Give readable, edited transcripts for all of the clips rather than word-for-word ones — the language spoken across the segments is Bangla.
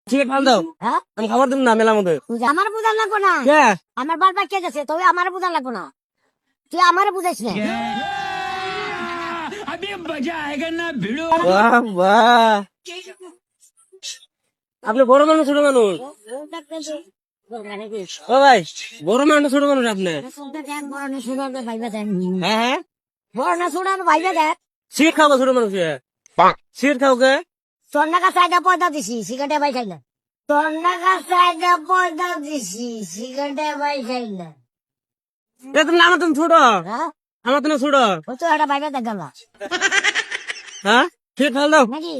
ঠিক আছে দাও। হ্যাঁ আমি খাবার দিব না মেলার মধ্যে। আমার বুঝান লাগবো না কে? আমার বারবার কে গেছে তবে আমার বুঝান লাগবো না তুই আমার বুঝাইস না বাহ বাহ, আপনি বড় মানুষ ছোট মানুষ? ও ভাই, বড় মানুষ ছোট মানুষ আপনি? বড় না ছোট ভাইবা দেন হ্যাঁ হ্যাঁ, বড় না ছোট ভাইবা দেখ সিগারেট খাও ছোট মানুষ? সিগারেট খাও কে? তোর নাকা চাইটা পয়দা দিছি সিগারেটে ভাই খাই না তোর নাকা চাইটা পয়দা দিছি সিগারেটে ভাই খাই না আমার তো ছোট, হ্যাঁ আমার তো ছোট। ও তো একটা ভাইবা দেখ গেল হ্যাঁ, সিগারেট খাল দাও, নাকি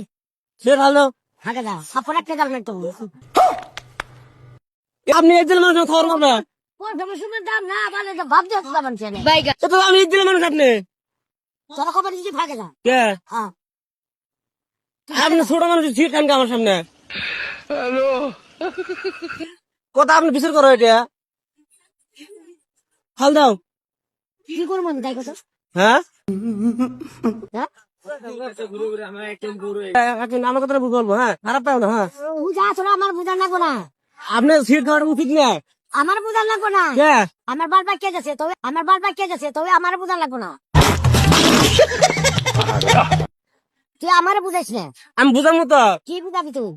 সিগারেট খাল দাও। হাঁকে দাও সাপোর্ট একটা গেল না তো আপনি একজন মানুষ খবর মারবে? সময় দাম না বলে তো ভাবতে হতো যাবেন চেনে তো আমি একজন মানুষ আপনি? তোরা খবর দিচ্ছি ফাঁকে যা কে? হ্যাঁ আপনি ছোট মানুষ সিগারেট খান কে আমার সামনে? কথা আপনি বিচার করো এটা। খাল দাও। কি করবো তাই কথা হ্যাঁ, হ্যাঁ আমার কথা বলবো। হ্যাঁ, খারাপ পাও না। হ্যাঁ, বুঝা তোরা আমার বুঝান লাগবো না আপনি সিগারেট খাওয়াটা উচিত না। আমার বুঝান লাগবো না কে? আমার বারবার কে গেছে তবে আমার বারবার কে গেছে তবে আমার বুঝান লাগবো না তুই আমার বুঝাইস না আমি বুঝার মতো। কি বুঝাবি তুই